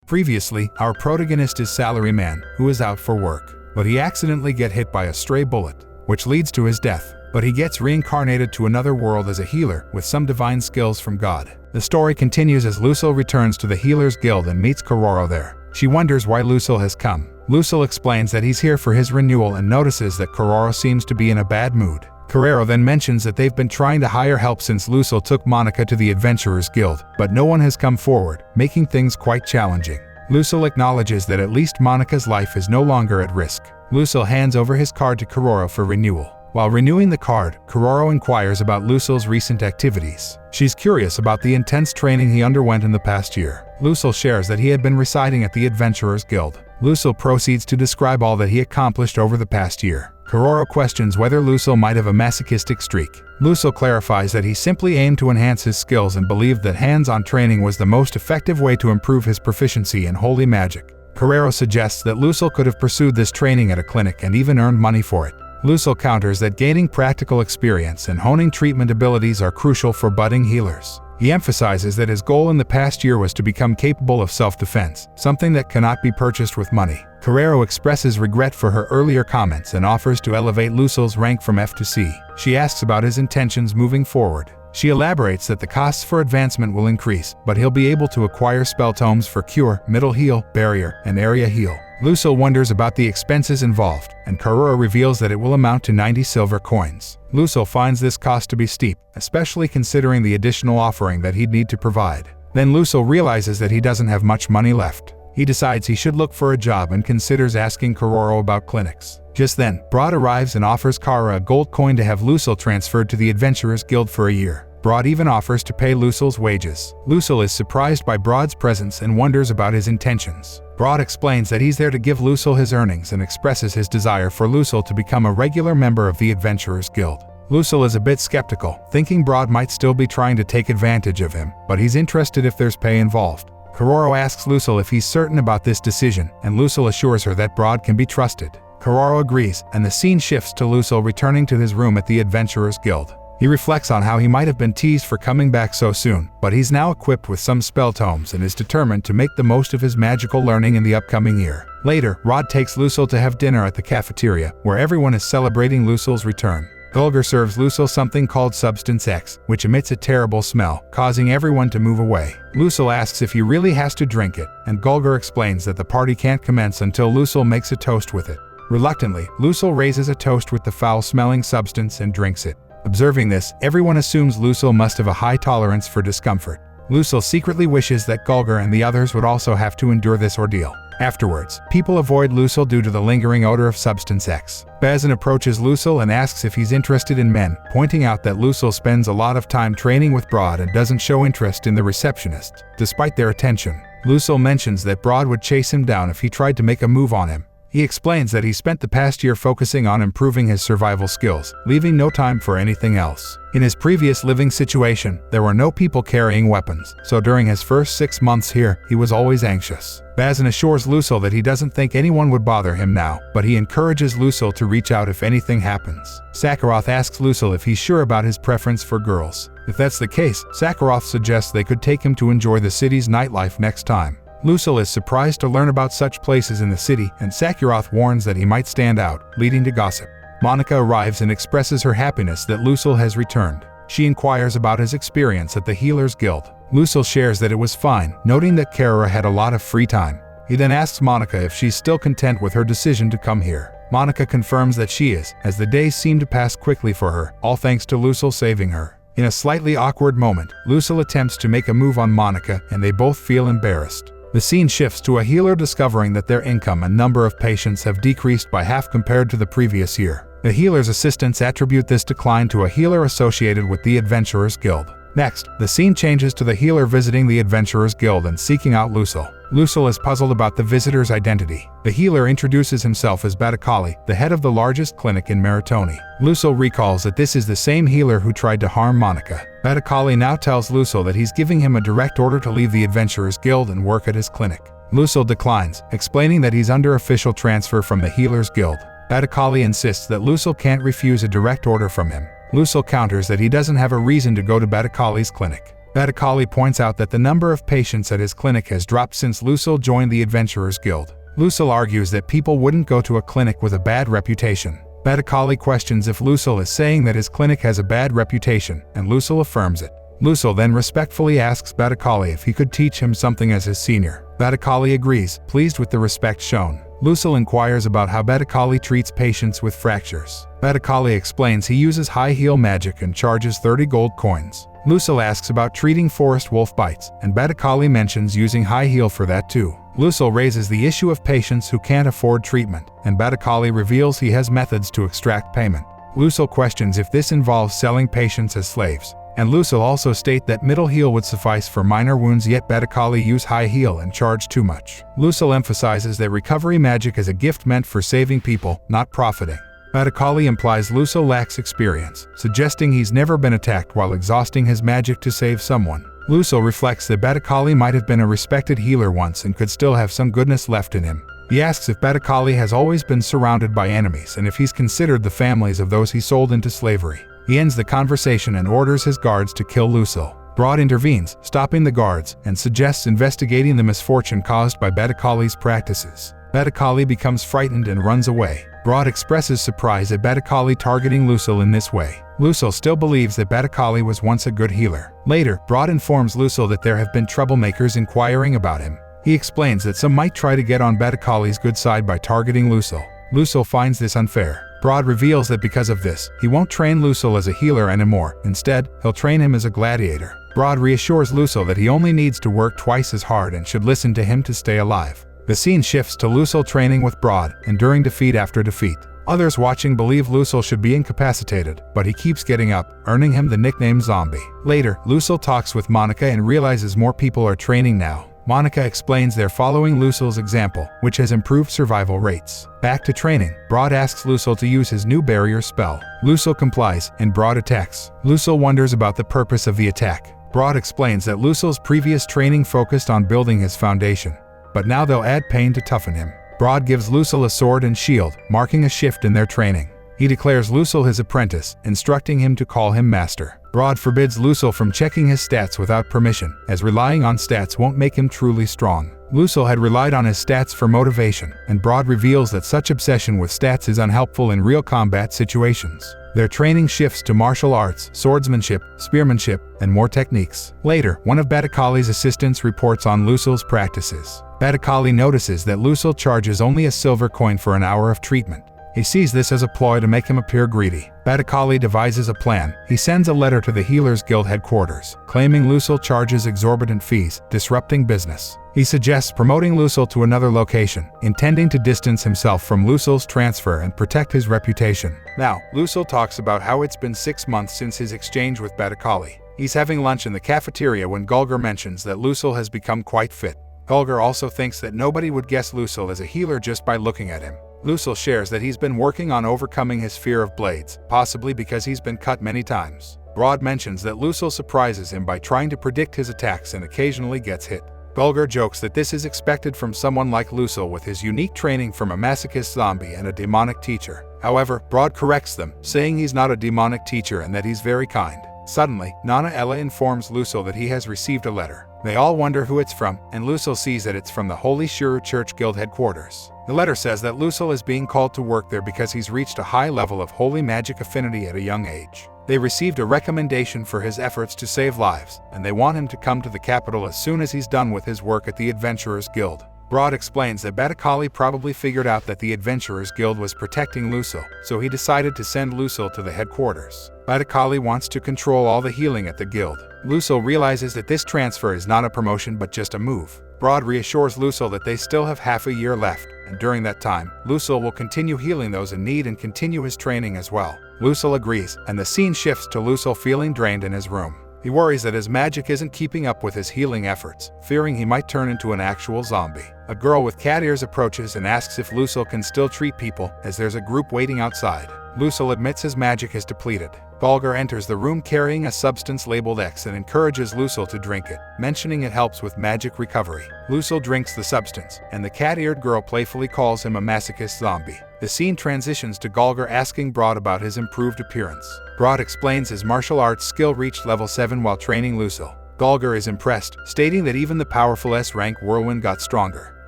Previously, our protagonist is Salaryman, who is out for work, but he accidentally gets hit by a stray bullet, which leads to his death. But he gets reincarnated to another world as a healer with some divine skills from God. The story continues as Lucille returns to the Healers Guild and meets Kororo there. She wonders why Lucille has come. Lucille explains that he's here for his renewal and notices that Kororo seems to be in a bad mood. Kororo then mentions that they've been trying to hire help since Lucille took Monica to the Adventurers Guild, but no one has come forward, making things quite challenging. Lucille acknowledges that at least Monica's life is no longer at risk. Lucille hands over his card to Kororo for renewal. While renewing the card, Kororo inquires about Lucille's recent activities. She's curious about the intense training he underwent in the past year. Lucille shares that he had been residing at the Adventurers Guild. Lucille proceeds to describe all that he accomplished over the past year. Kororo questions whether Lucille might have a masochistic streak. Lucille clarifies that he simply aimed to enhance his skills and believed that hands-on training was the most effective way to improve his proficiency in holy magic. Kororo suggests that Lucille could have pursued this training at a clinic and even earned money for it. Lucille counters that gaining practical experience and honing treatment abilities are crucial for budding healers. He emphasizes that his goal in the past year was to become capable of self-defense, something that cannot be purchased with money. Kororo expresses regret for her earlier comments and offers to elevate Lucille's rank from F to C. She asks about his intentions moving forward. She elaborates that the costs for advancement will increase, but he'll be able to acquire spell tomes for Cure, Middle Heal, Barrier, and Area Heal. Lucille wonders about the expenses involved, and Kororo reveals that it will amount to 90 silver coins. Lucille finds this cost to be steep, especially considering the additional offering that he'd need to provide. Then Lucille realizes that he doesn't have much money left. He decides he should look for a job and considers asking Kororo about clinics. Just then, Broad arrives and offers Kara a gold coin to have Lucille transferred to the Adventurers Guild for a year. Broad even offers to pay Lucille's wages. Lucille is surprised by Broad's presence and wonders about his intentions. Broad explains that he's there to give Lucille his earnings and expresses his desire for Lucille to become a regular member of the Adventurers Guild. Lucille is a bit skeptical, thinking Broad might still be trying to take advantage of him, but he's interested if there's pay involved. Kororo asks Lucille if he's certain about this decision, and Lucille assures her that Broad can be trusted. Kororo agrees, and the scene shifts to Lucille returning to his room at the Adventurers Guild. He reflects on how he might have been teased for coming back so soon, but he's now equipped with some spell tomes and is determined to make the most of his magical learning in the upcoming year. Later, Rod takes Lucille to have dinner at the cafeteria, where everyone is celebrating Lucille's return. Gulgar serves Lucille something called Substance X, which emits a terrible smell, causing everyone to move away. Lucille asks if he really has to drink it, and Gulgar explains that the party can't commence until Lucille makes a toast with it. Reluctantly, Lucille raises a toast with the foul-smelling substance and drinks it. Observing this, everyone assumes Lucille must have a high tolerance for discomfort. Lucille secretly wishes that Gulgar and the others would also have to endure this ordeal. Afterwards, people avoid Lucille due to the lingering odor of Substance X. Bazin approaches Lucille and asks if he's interested in men, pointing out that Lucille spends a lot of time training with Broad and doesn't show interest in the receptionist, despite their attention. Lucille mentions that Broad would chase him down if he tried to make a move on him. He explains that he spent the past year focusing on improving his survival skills, leaving no time for anything else. In his previous living situation, there were no people carrying weapons, so during his first 6 months here, he was always anxious. Bazin assures Lucille that he doesn't think anyone would bother him now, but he encourages Lucille to reach out if anything happens. Sakharoth asks Lucille if he's sure about his preference for girls. If that's the case, Sakharoth suggests they could take him to enjoy the city's nightlife next time. Lucille is surprised to learn about such places in the city, and Sakharoth warns that he might stand out, leading to gossip. Monica arrives and expresses her happiness that Lucille has returned. She inquires about his experience at the Healers Guild. Lucille shares that it was fine, noting that Kara had a lot of free time. He then asks Monica if she's still content with her decision to come here. Monica confirms that she is, as the days seem to pass quickly for her, all thanks to Lucille saving her. In a slightly awkward moment, Lucille attempts to make a move on Monica, and they both feel embarrassed. The scene shifts to a healer discovering that their income and number of patients have decreased by half compared to the previous year. The healer's assistants attribute this decline to a healer associated with the Adventurers Guild. Next, the scene changes to the healer visiting the Adventurers Guild and seeking out Lucille. Lucille is puzzled about the visitor's identity. The healer introduces himself as Batakali, the head of the largest clinic in Meritoni. Lucille recalls that this is the same healer who tried to harm Monica. Batakali now tells Lucille that he's giving him a direct order to leave the Adventurers Guild and work at his clinic. Lucille declines, explaining that he's under official transfer from the Healers Guild. Batakali insists that Lucille can't refuse a direct order from him. Lucille counters that he doesn't have a reason to go to Batakali's clinic. Batakali points out that the number of patients at his clinic has dropped since Lucille joined the Adventurers Guild. Lucille argues that people wouldn't go to a clinic with a bad reputation. Batakali questions if Lucille is saying that his clinic has a bad reputation, and Lucille affirms it. Lucille then respectfully asks Batakali if he could teach him something as his senior. Batakali agrees, pleased with the respect shown. Lucille inquires about how Batakali treats patients with fractures. Batakali explains he uses high heel magic and charges 30 gold coins. Lucille asks about treating forest wolf bites, and Batakali mentions using high heel for that too. Lucille raises the issue of patients who can't afford treatment, and Batakali reveals he has methods to extract payment. Lucille questions if this involves selling patients as slaves, and Lucille also states that middle heel would suffice for minor wounds, yet Batakali use high heel and charge too much. Lucille emphasizes that recovery magic is a gift meant for saving people, not profiting. Batakali implies Lucille lacks experience, suggesting he's never been attacked while exhausting his magic to save someone. Lucille reflects that Batakali might have been a respected healer once and could still have some goodness left in him. He asks if Batakali has always been surrounded by enemies and if he's considered the families of those he sold into slavery. He ends the conversation and orders his guards to kill Lucille. Broad intervenes, stopping the guards, and suggests investigating the misfortune caused by Batakali's practices. Batakali becomes frightened and runs away. Broad expresses surprise at Batakali targeting Lucille in this way. Lucille still believes that Batakali was once a good healer. Later, Broad informs Lucille that there have been troublemakers inquiring about him. He explains that some might try to get on Batakali's good side by targeting Lucille. Lucille finds this unfair. Broad reveals that because of this, he won't train Lucille as a healer anymore. Instead, he'll train him as a gladiator. Broad reassures Lucille that he only needs to work twice as hard and should listen to him to stay alive. The scene shifts to Lucille training with Broad, enduring defeat after defeat. Others watching believe Lucille should be incapacitated, but he keeps getting up, earning him the nickname Zombie. Later, Lucille talks with Monica and realizes more people are training now. Monica explains they're following Lucille's example, which has improved survival rates. Back to training, Broad asks Lucille to use his new barrier spell. Lucille complies, and Broad attacks. Lucille wonders about the purpose of the attack. Broad explains that Lucille's previous training focused on building his foundation, but now they'll add pain to toughen him. Broad gives Lucille a sword and shield, marking a shift in their training. He declares Lucille his apprentice, instructing him to call him master. Broad forbids Lucille from checking his stats without permission, as relying on stats won't make him truly strong. Lucille had relied on his stats for motivation, and Broad reveals that such obsession with stats is unhelpful in real combat situations. Their training shifts to martial arts, swordsmanship, spearmanship, and more techniques. Later, one of Batakali's assistants reports on Lucille's practices. Batakali notices that Lucille charges only a silver coin for an hour of treatment. He sees this as a ploy to make him appear greedy. Batakali devises a plan. He sends a letter to the Healers Guild headquarters, claiming Lucille charges exorbitant fees, disrupting business. He suggests promoting Lucille to another location, intending to distance himself from Lucille's transfer and protect his reputation. Now, Lucille talks about how it's been 6 months since his exchange with Batakali. He's having lunch in the cafeteria when Gulgar mentions that Lucille has become quite fit. Gulgar also thinks that nobody would guess Lucille as a healer just by looking at him. Lucille shares that he's been working on overcoming his fear of blades, possibly because he's been cut many times. Broad mentions that Lucille surprises him by trying to predict his attacks and occasionally gets hit. Gulgar jokes that this is expected from someone like Lucille with his unique training from a masochist zombie and a demonic teacher. However, Broad corrects them, saying he's not a demonic teacher and that he's very kind. Suddenly, Nana Ella informs Lucille that he has received a letter. They all wonder who it's from, and Lucille sees that it's from the Holy Shuru Church Guild headquarters. The letter says that Lucille is being called to work there because he's reached a high level of holy magic affinity at a young age. They received a recommendation for his efforts to save lives, and they want him to come to the capital as soon as he's done with his work at the Adventurers Guild. Broad explains that Batakali probably figured out that the Adventurers Guild was protecting Lucille, so he decided to send Lucille to the headquarters. Batakali wants to control all the healing at the guild. Lucille realizes that this transfer is not a promotion but just a move. Broad reassures Lucille that they still have half a year left, and during that time, Lucille will continue healing those in need and continue his training as well. Lucille agrees, and the scene shifts to Lucille feeling drained in his room. He worries that his magic isn't keeping up with his healing efforts, fearing he might turn into an actual zombie. A girl with cat ears approaches and asks if Lucille can still treat people, as there's a group waiting outside. Lucille admits his magic is depleted. Gulgar enters the room carrying a substance labeled X and encourages Lucille to drink it, mentioning it helps with magic recovery. Lucille drinks the substance, and the cat-eared girl playfully calls him a masochist zombie. The scene transitions to Gulgar asking Broad about his improved appearance. Broad explains his martial arts skill reached level 7 while training Lucille. Galgar is impressed, stating that even the powerful S-rank whirlwind got stronger.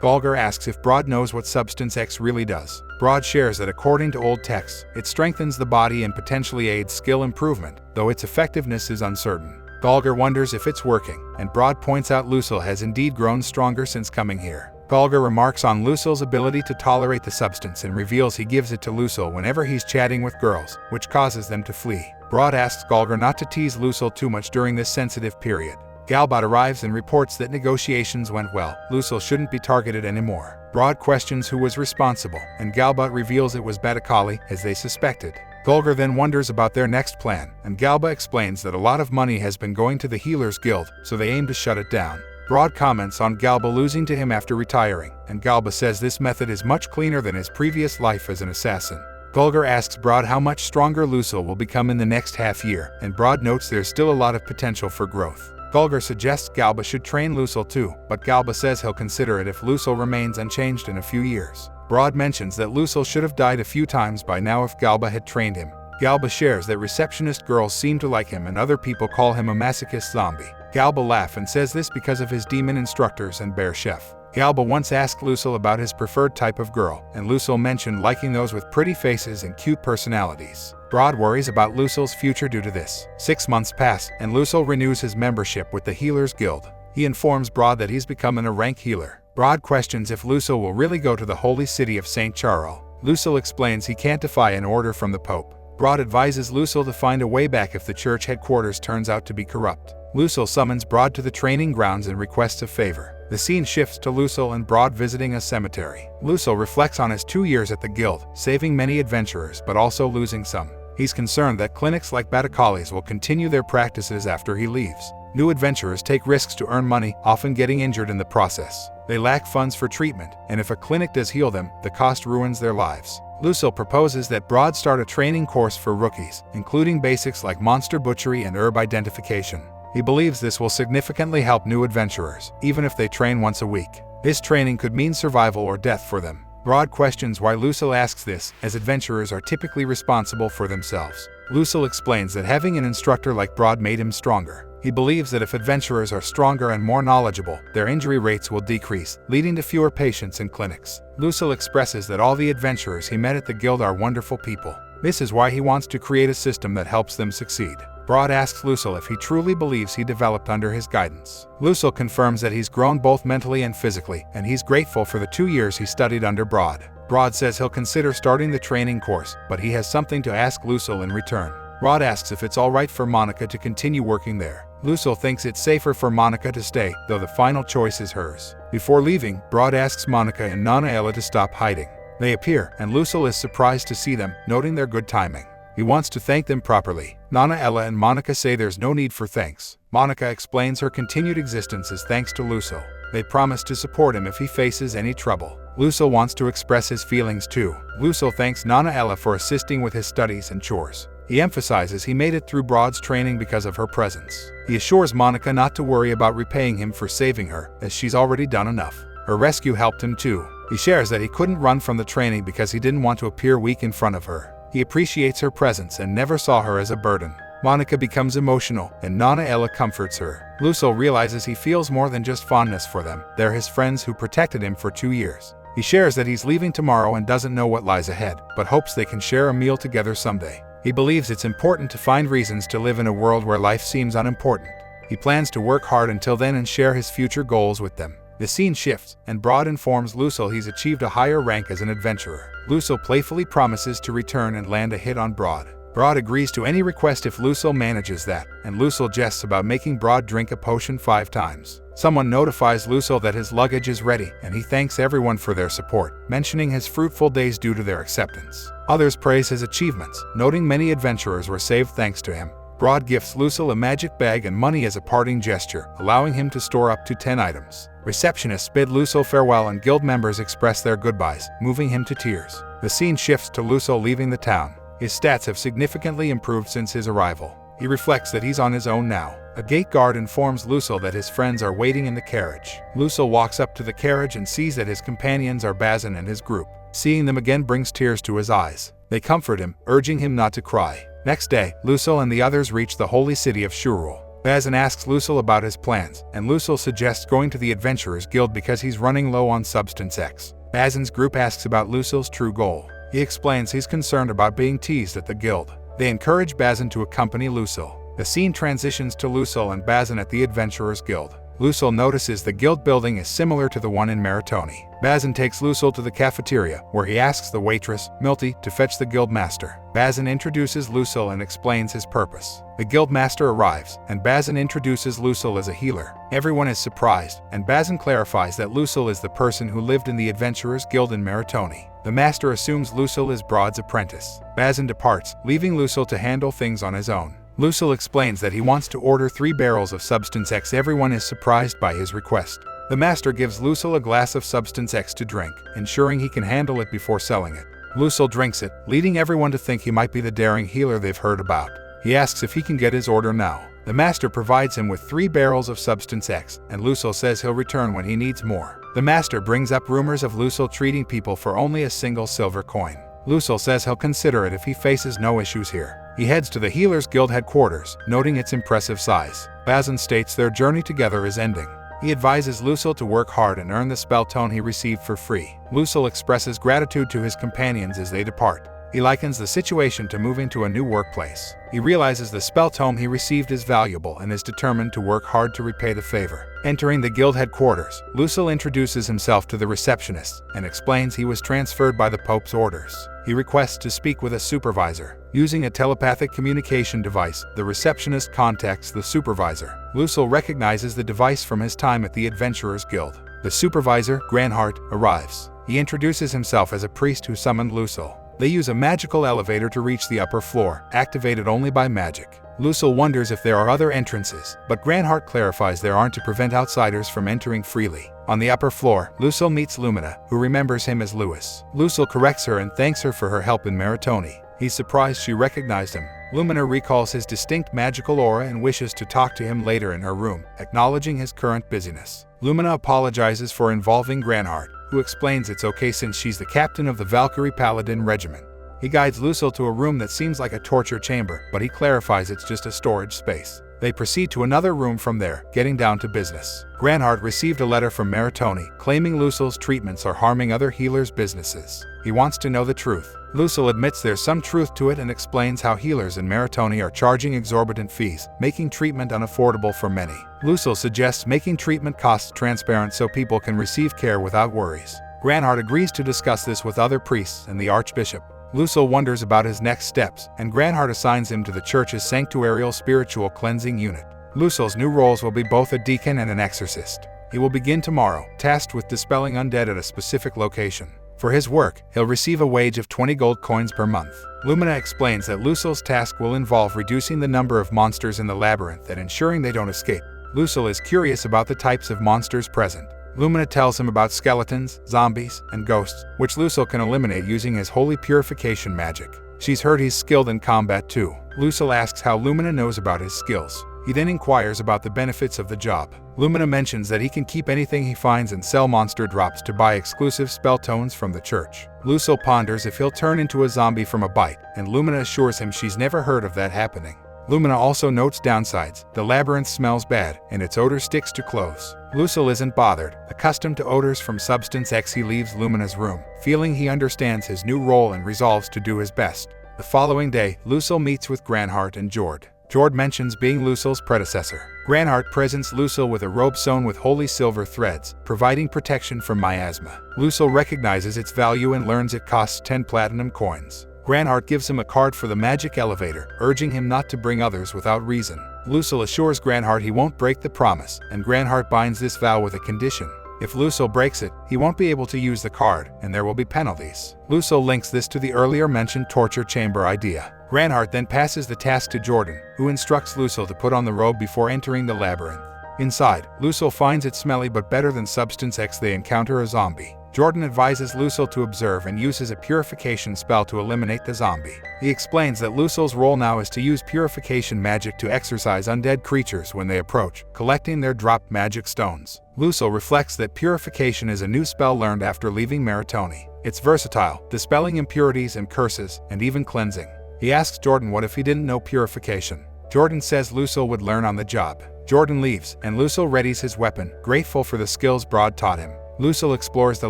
Galgar asks if Broad knows what Substance X really does. Broad shares that according to old texts, it strengthens the body and potentially aids skill improvement, though its effectiveness is uncertain. Galgar wonders if it's working, and Broad points out Lucille has indeed grown stronger since coming here. Galgar remarks on Lucille's ability to tolerate the substance and reveals he gives it to Lucille whenever he's chatting with girls, which causes them to flee. Broad asks Galgar not to tease Lucille too much during this sensitive period. Galbot arrives and reports that negotiations went well. Lucille shouldn't be targeted anymore. Broad questions who was responsible, and Galbot reveals it was Batakali, as they suspected. Galgar then wonders about their next plan, and Galba explains that a lot of money has been going to the Healers Guild, so they aim to shut it down. Broad comments on Galba losing to him after retiring, and Galba says this method is much cleaner than his previous life as an assassin. Galgar asks Broad how much stronger Lucille will become in the next half year, and Broad notes there's still a lot of potential for growth. Galgar suggests Galba should train Lucille too, but Galba says he'll consider it if Lucille remains unchanged in a few years. Broad mentions that Lucille should have died a few times by now if Galba had trained him. Galba shares that receptionist girls seem to like him and other people call him a masochist zombie. Galba laughs and says this because of his demon instructors and bear chef. Galba once asked Lucille about his preferred type of girl, and Lucille mentioned liking those with pretty faces and cute personalities. Broad worries about Lucille's future due to this. 6 months pass, and Lucille renews his membership with the Healers Guild. He informs Broad that he's becoming a rank healer. Broad questions if Lucille will really go to the holy city of St. Charles. Lucille explains he can't defy an order from the Pope. Broad advises Lucille to find a way back if the church headquarters turns out to be corrupt. Lucille summons Broad to the training grounds and requests a favor. The scene shifts to Lucille and Broad visiting a cemetery. Lucille reflects on his 2 years at the guild, saving many adventurers but also losing some. He's concerned that clinics like Batakali's will continue their practices after he leaves. New adventurers take risks to earn money, often getting injured in the process. They lack funds for treatment, and if a clinic does heal them, the cost ruins their lives. Lucille proposes that Broad start a training course for rookies, including basics like monster butchery and herb identification. He believes this will significantly help new adventurers, even if they train once a week. This training could mean survival or death for them. Broad questions why Lucille asks this, as adventurers are typically responsible for themselves. Lucille explains that having an instructor like Broad made him stronger. He believes that if adventurers are stronger and more knowledgeable, their injury rates will decrease, leading to fewer patients in clinics. Lucille expresses that all the adventurers he met at the guild are wonderful people. This is why he wants to create a system that helps them succeed. Broad asks Lucille if he truly believes he developed under his guidance. Lucille confirms that he's grown both mentally and physically, and he's grateful for the 2 years he studied under Broad. Broad says he'll consider starting the training course, but he has something to ask Lucille in return. Broad asks if it's alright for Monica to continue working there. Lucille thinks it's safer for Monica to stay, though the final choice is hers. Before leaving, Broad asks Monica and Nana Ella to stop hiding. They appear, and Lucille is surprised to see them, noting their good timing. He wants to thank them properly. Nana Ella and Monica say there's no need for thanks. Monica explains her continued existence is thanks to Lucille. They promise to support him if he faces any trouble. Lucille wants to express his feelings too. Lucille thanks Nana Ella for assisting with his studies and chores. He emphasizes he made it through Broad's training because of her presence. He assures Monica not to worry about repaying him for saving her, as she's already done enough. Her rescue helped him too. He shares that he couldn't run from the training because he didn't want to appear weak in front of her. He appreciates her presence and never saw her as a burden. Monica becomes emotional, and Nana Ella comforts her. Lucille realizes he feels more than just fondness for them. They're his friends who protected him for 2 years. He shares that he's leaving tomorrow and doesn't know what lies ahead, but hopes they can share a meal together someday. He believes it's important to find reasons to live in a world where life seems unimportant. He plans to work hard until then and share his future goals with them. The scene shifts, and Broad informs Lucille he's achieved a higher rank as an adventurer. Lucille playfully promises to return and land a hit on Broad. Broad agrees to any request if Lucille manages that, and Lucille jests about making Broad drink a potion 5 times. Someone notifies Lucille that his luggage is ready, and he thanks everyone for their support, mentioning his fruitful days due to their acceptance. Others praise his achievements, noting many adventurers were saved thanks to him. Broad gifts Lucille a magic bag and money as a parting gesture, allowing him to store up to 10 items. Receptionists bid Lucille farewell and guild members express their goodbyes, moving him to tears. The scene shifts to Lucille leaving the town. His stats have significantly improved since his arrival. He reflects that he's on his own now. A gate guard informs Lucille that his friends are waiting in the carriage. Lucille walks up to the carriage and sees that his companions are Bazin and his group. Seeing them again brings tears to his eyes. They comfort him, urging him not to cry. Next day, Lucille and the others reach the holy city of Shurul. Bazin asks Lucille about his plans, and Lucille suggests going to the Adventurers Guild because he's running low on Substance X. Bazin's group asks about Lucille's true goal. He explains he's concerned about being teased at the guild. They encourage Bazin to accompany Lucille. The scene transitions to Lucille and Bazin at the Adventurers Guild. Lucille notices the guild building is similar to the one in Meritoni. Bazin takes Lucille to the cafeteria, where he asks the waitress, Milty, to fetch the guild master. Bazin introduces Lucille and explains his purpose. The guild master arrives, and Bazin introduces Lucille as a healer. Everyone is surprised, and Bazin clarifies that Lucille is the person who lived in the Adventurers Guild in Meritoni. The master assumes Lucille is Broad's apprentice. Bazin departs, leaving Lucille to handle things on his own. Lucille explains that he wants to order 3 barrels of Substance X. Everyone is surprised by his request. The master gives Lucille a glass of Substance X to drink, ensuring he can handle it before selling it. Lucille drinks it, leading everyone to think he might be the daring healer they've heard about. He asks if he can get his order now. The master provides him with 3 barrels of Substance X, and Lucille says he'll return when he needs more. The master brings up rumors of Lucille treating people for only a single silver coin. Lucille says he'll consider it if he faces no issues here. He heads to the Healers Guild headquarters, noting its impressive size. Bazin states their journey together is ending. He advises Lucille to work hard and earn the spell tome he received for free. Lucille expresses gratitude to his companions as they depart. He likens the situation to moving to a new workplace. He realizes the spell tome he received is valuable and is determined to work hard to repay the favor. Entering the guild headquarters, Lucille introduces himself to the receptionist and explains he was transferred by the Pope's orders. He requests to speak with a supervisor. Using a telepathic communication device, the receptionist contacts the supervisor. Lucille recognizes the device from his time at the Adventurers Guild. The supervisor, Granhart, arrives. He introduces himself as a priest who summoned Lucille. They use a magical elevator to reach the upper floor, activated only by magic. Lucille wonders if there are other entrances, but Granhart clarifies there aren't to prevent outsiders from entering freely. On the upper floor, Lucille meets Lumina, who remembers him as Lewis. Lucille corrects her and thanks her for her help in Meritoni. He's surprised she recognized him. Lumina recalls his distinct magical aura and wishes to talk to him later in her room, acknowledging his current busyness. Lumina apologizes for involving Granhart, who explains it's okay since she's the captain of the Valkyrie Paladin Regiment. He guides Lucille to a room that seems like a torture chamber, but he clarifies it's just a storage space. They proceed to another room from there, getting down to business. Granhart received a letter from Meritoni, claiming Lucille's treatments are harming other healers' businesses. He wants to know the truth. Lucille admits there's some truth to it and explains how healers in Meritoni are charging exorbitant fees, making treatment unaffordable for many. Lucille suggests making treatment costs transparent so people can receive care without worries. Granhart agrees to discuss this with other priests and the Archbishop. Lucille wonders about his next steps, and Granhart assigns him to the church's sanctuarial spiritual cleansing unit. Lucille's new roles will be both a deacon and an exorcist. He will begin tomorrow, tasked with dispelling undead at a specific location. For his work, he'll receive a wage of 20 gold coins per month. Lumina explains that Lucille's task will involve reducing the number of monsters in the labyrinth and ensuring they don't escape. Lucille is curious about the types of monsters present. Lumina tells him about skeletons, zombies, and ghosts, which Lucille can eliminate using his holy purification magic. She's heard he's skilled in combat too. Lucille asks how Lumina knows about his skills. He then inquires about the benefits of the job. Lumina mentions that he can keep anything he finds and sell monster drops to buy exclusive spell tones from the church. Lucille ponders if he'll turn into a zombie from a bite, and Lumina assures him she's never heard of that happening. Lumina also notes downsides. The labyrinth smells bad, and its odor sticks to clothes. Lucille isn't bothered. Accustomed to odors from Substance X, he leaves Lumina's room, feeling he understands his new role and resolves to do his best. The following day, Lucille meets with Granhart and Jord. Jord mentions being Lucille's predecessor. Granhart presents Lucille with a robe sewn with holy silver threads, providing protection from miasma. Lucille recognizes its value and learns it costs 10 platinum coins. Granhart gives him a card for the magic elevator, urging him not to bring others without reason. Lucille assures Granhart he won't break the promise, and Granhart binds this vow with a condition. If Lucille breaks it, he won't be able to use the card, and there will be penalties. Lucille links this to the earlier mentioned torture chamber idea. Granhart then passes the task to Jordan, who instructs Lucille to put on the robe before entering the labyrinth. Inside, Lucille finds it smelly but better than Substance X. They encounter a zombie. Jordan advises Lucille to observe and uses a purification spell to eliminate the zombie. He explains that Lucille's role now is to use purification magic to exorcise undead creatures when they approach, collecting their dropped magic stones. Lucille reflects that purification is a new spell learned after leaving Meritoni. It's versatile, dispelling impurities and curses, and even cleansing. He asks Jordan what if he didn't know purification. Jordan says Lucille would learn on the job. Jordan leaves, and Lucille readies his weapon, grateful for the skills Broad taught him. Lucille explores the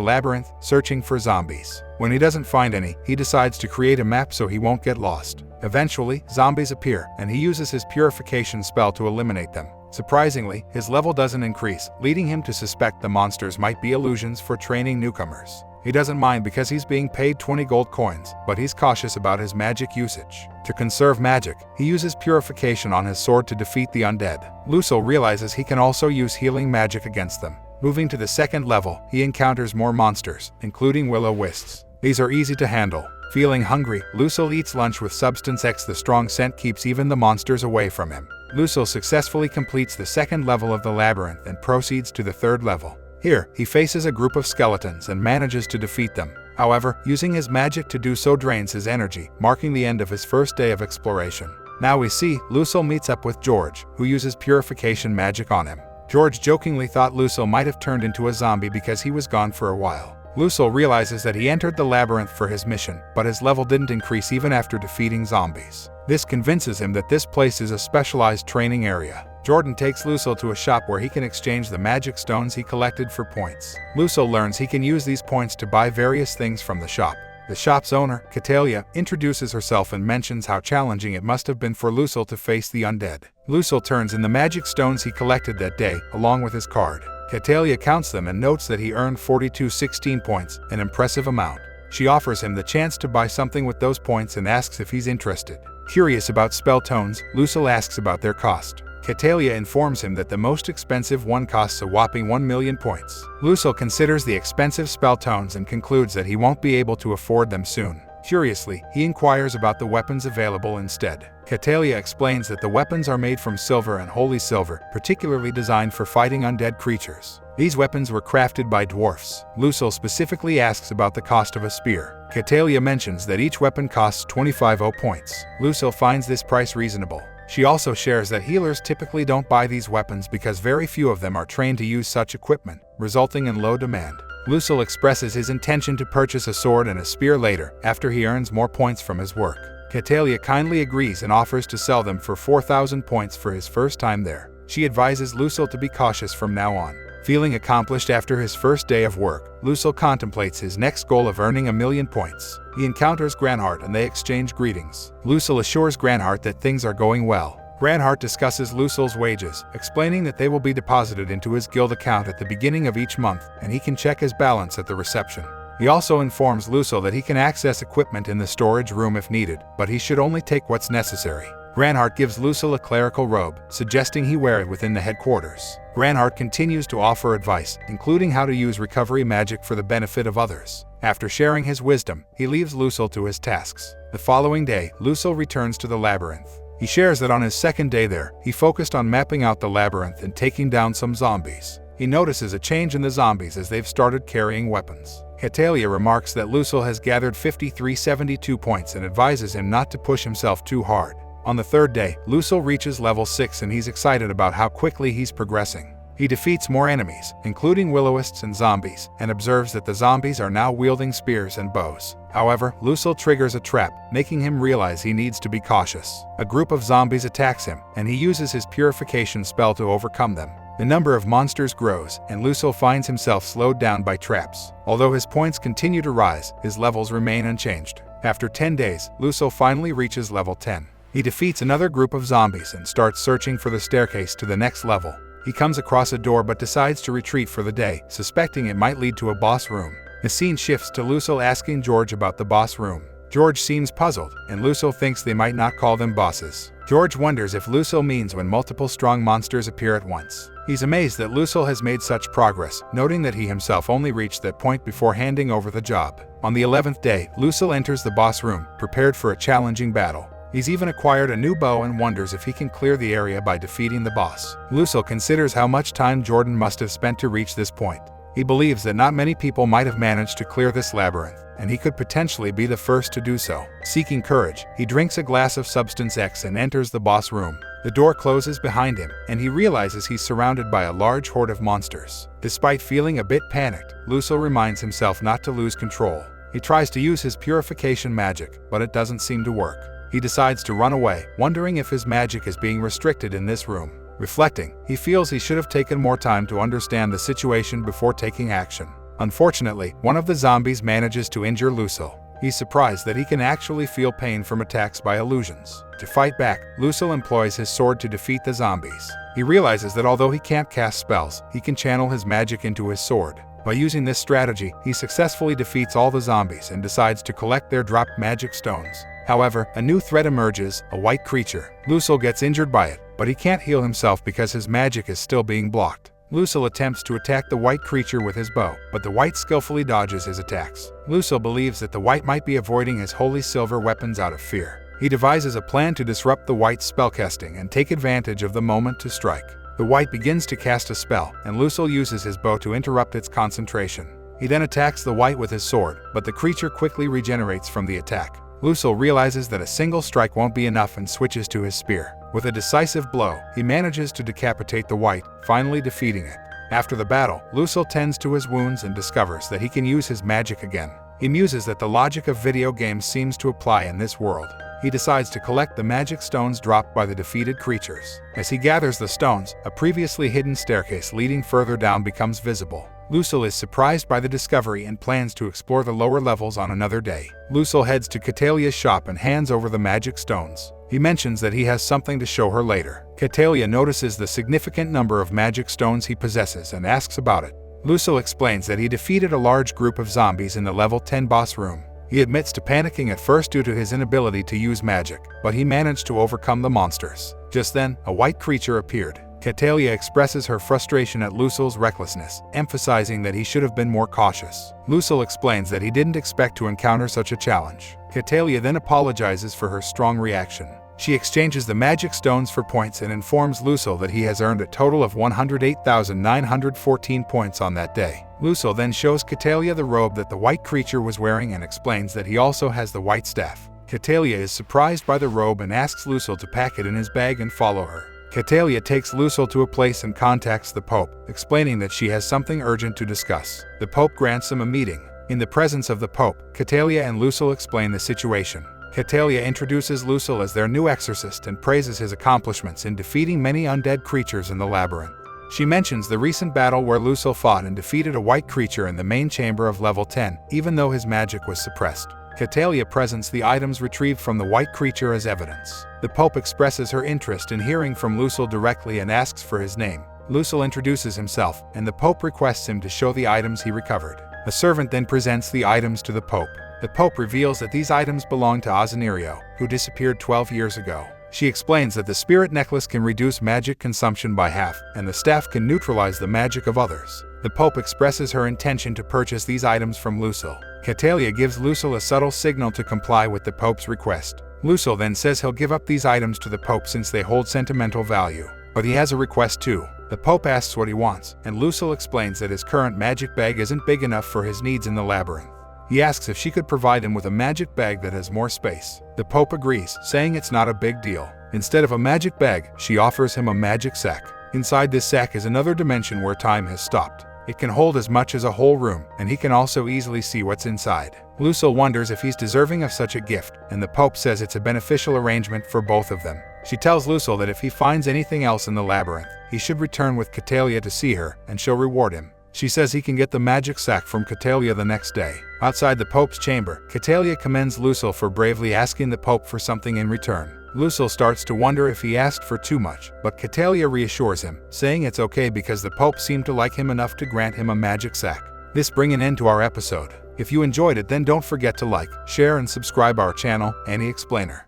labyrinth, searching for zombies. When he doesn't find any, he decides to create a map so he won't get lost. Eventually, zombies appear, and he uses his purification spell to eliminate them. Surprisingly, his level doesn't increase, leading him to suspect the monsters might be illusions for training newcomers. He doesn't mind because he's being paid 20 gold coins, but he's cautious about his magic usage. To conserve magic, he uses purification on his sword to defeat the undead. Lucille realizes he can also use healing magic against them. Moving to the second level, he encounters more monsters, including will-o-wisps. These are easy to handle. Feeling hungry, Lucille eats lunch with Substance X. The strong scent keeps even the monsters away from him. Lucille successfully completes the second level of the labyrinth and proceeds to the third level. Here, he faces a group of skeletons and manages to defeat them. However, using his magic to do so drains his energy, marking the end of his first day of exploration. Now we see, Lucille meets up with George, who uses purification magic on him. George jokingly thought Lucille might have turned into a zombie because he was gone for a while. Lucille realizes that he entered the labyrinth for his mission, but his level didn't increase even after defeating zombies. This convinces him that this place is a specialized training area. Jordan takes Lucille to a shop where he can exchange the magic stones he collected for points. Lucille learns he can use these points to buy various things from the shop. The shop's owner, Catalia, introduces herself and mentions how challenging it must have been for Lucille to face the undead. Lucille turns in the magic stones he collected that day, along with his card. Catalia counts them and notes that he earned 16 points, an impressive amount. She offers him the chance to buy something with those points and asks if he's interested. Curious about spell tones, Lucille asks about their cost. Catalia informs him that the most expensive one costs a whopping 1 million points. Lucille considers the expensive spell tones and concludes that he won't be able to afford them soon. Curiously, he inquires about the weapons available instead. Catalia explains that the weapons are made from silver and holy silver, particularly designed for fighting undead creatures. These weapons were crafted by dwarfs. Lucille specifically asks about the cost of a spear. Catalia mentions that each weapon costs 25 points. Lucille finds this price reasonable. She also shares that healers typically don't buy these weapons because very few of them are trained to use such equipment, resulting in low demand. Lucille expresses his intention to purchase a sword and a spear later, after he earns more points from his work. Catalia kindly agrees and offers to sell them for 4,000 points for his first time there. She advises Lucille to be cautious from now on. Feeling accomplished after his first day of work, Lucille contemplates his next goal of earning 1 million points. He encounters Granhart and they exchange greetings. Lucille assures Granhart that things are going well. Granhart discusses Lucille's wages, explaining that they will be deposited into his guild account at the beginning of each month, and he can check his balance at the reception. He also informs Lucille that he can access equipment in the storage room if needed, but he should only take what's necessary. Granhart gives Lucille a clerical robe, suggesting he wear it within the headquarters. Granhart continues to offer advice, including how to use recovery magic for the benefit of others. After sharing his wisdom, he leaves Lucille to his tasks. The following day, Lucille returns to the labyrinth. He shares that on his second day there, he focused on mapping out the labyrinth and taking down some zombies. He notices a change in the zombies as they've started carrying weapons. Catalia remarks that Lucille has gathered 7372 points and advises him not to push himself too hard. On the third day, Lucille reaches level 6 and he's excited about how quickly he's progressing. He defeats more enemies, including will-o-wisps and zombies, and observes that the zombies are now wielding spears and bows. However, Lucille triggers a trap, making him realize he needs to be cautious. A group of zombies attacks him, and he uses his purification spell to overcome them. The number of monsters grows, and Lucille finds himself slowed down by traps. Although his points continue to rise, his levels remain unchanged. After 10 days, Lucille finally reaches level 10. He defeats another group of zombies and starts searching for the staircase to the next level. He comes across a door but decides to retreat for the day, suspecting it might lead to a boss room. The scene shifts to Lucille asking George about the boss room. George seems puzzled, and Lucille thinks they might not call them bosses. George wonders if Lucille means when multiple strong monsters appear at once. He's amazed that Lucille has made such progress, noting that he himself only reached that point before handing over the job. On the 11th day, Lucille enters the boss room, prepared for a challenging battle. He's even acquired a new bow and wonders if he can clear the area by defeating the boss. Lucille considers how much time Jordan must have spent to reach this point. He believes that not many people might have managed to clear this labyrinth, and he could potentially be the first to do so. Seeking courage, he drinks a glass of Substance X and enters the boss room. The door closes behind him, and he realizes he's surrounded by a large horde of monsters. Despite feeling a bit panicked, Lucille reminds himself not to lose control. He tries to use his purification magic, but it doesn't seem to work. He decides to run away, wondering if his magic is being restricted in this room. Reflecting, he feels he should have taken more time to understand the situation before taking action. Unfortunately, one of the zombies manages to injure Lucille. He's surprised that he can actually feel pain from attacks by illusions. To fight back, Lucille employs his sword to defeat the zombies. He realizes that although he can't cast spells, he can channel his magic into his sword. By using this strategy, he successfully defeats all the zombies and decides to collect their dropped magic stones. However, a new threat emerges, a white creature. Lucille gets injured by it, but he can't heal himself because his magic is still being blocked. Lucille attempts to attack the white creature with his bow, but the white skillfully dodges his attacks. Lucille believes that the white might be avoiding his holy silver weapons out of fear. He devises a plan to disrupt the white's spellcasting and take advantage of the moment to strike. The white begins to cast a spell, and Lucille uses his bow to interrupt its concentration. He then attacks the white with his sword, but the creature quickly regenerates from the attack. Lucille realizes that a single strike won't be enough and switches to his spear. With a decisive blow, he manages to decapitate the white, finally defeating it. After the battle, Lucille tends to his wounds and discovers that he can use his magic again. He muses that the logic of video games seems to apply in this world. He decides to collect the magic stones dropped by the defeated creatures. As he gathers the stones, a previously hidden staircase leading further down becomes visible. Lucille is surprised by the discovery and plans to explore the lower levels on another day. Lucille heads to Catalia's shop and hands over the magic stones. He mentions that he has something to show her later. Catalia notices the significant number of magic stones he possesses and asks about it. Lucille explains that he defeated a large group of zombies in the level 10 boss room. He admits to panicking at first due to his inability to use magic, but he managed to overcome the monsters. Just then, a white creature appeared. Catalia expresses her frustration at Lucille's recklessness, emphasizing that he should have been more cautious. Lucille explains that he didn't expect to encounter such a challenge. Catalia then apologizes for her strong reaction. She exchanges the magic stones for points and informs Lucille that he has earned a total of 108,914 points on that day. Lucille then shows Catalia the robe that the white creature was wearing and explains that he also has the white staff. Catalia is surprised by the robe and asks Lucille to pack it in his bag and follow her. Catalia takes Lucille to a place and contacts the Pope, explaining that she has something urgent to discuss. The Pope grants them a meeting. In the presence of the Pope, Catalia and Lucille explain the situation. Catalia introduces Lucille as their new exorcist and praises his accomplishments in defeating many undead creatures in the labyrinth. She mentions the recent battle where Lucille fought and defeated a white creature in the main chamber of level 10, even though his magic was suppressed. Catalia presents the items retrieved from the white creature as evidence. The Pope expresses her interest in hearing from Lucille directly and asks for his name. Lucille introduces himself, and the Pope requests him to show the items he recovered. A servant then presents the items to the Pope. The Pope reveals that these items belong to Azanerio, who disappeared 12 years ago. She explains that the spirit necklace can reduce magic consumption by half, and the staff can neutralize the magic of others. The Pope expresses her intention to purchase these items from Lucille. Catalia gives Lucille a subtle signal to comply with the Pope's request. Lucille then says he'll give up these items to the Pope since they hold sentimental value. But he has a request too. The Pope asks what he wants, and Lucille explains that his current magic bag isn't big enough for his needs in the labyrinth. He asks if she could provide him with a magic bag that has more space. The Pope agrees, saying it's not a big deal. Instead of a magic bag, she offers him a magic sack. Inside this sack is another dimension where time has stopped. It can hold as much as a whole room, and he can also easily see what's inside. Lucille wonders if he's deserving of such a gift, and the Pope says it's a beneficial arrangement for both of them. She tells Lucille that if he finds anything else in the labyrinth, he should return with Catalia to see her, and she'll reward him. She says he can get the magic sack from Catalia the next day. Outside the Pope's chamber, Catalia commends Lucille for bravely asking the Pope for something in return. Lucille starts to wonder if he asked for too much, but Catalia reassures him, saying it's okay because the Pope seemed to like him enough to grant him a magic sack. This brings an end to our episode. If you enjoyed it, then don't forget to like, share and subscribe our channel, aniexplainer.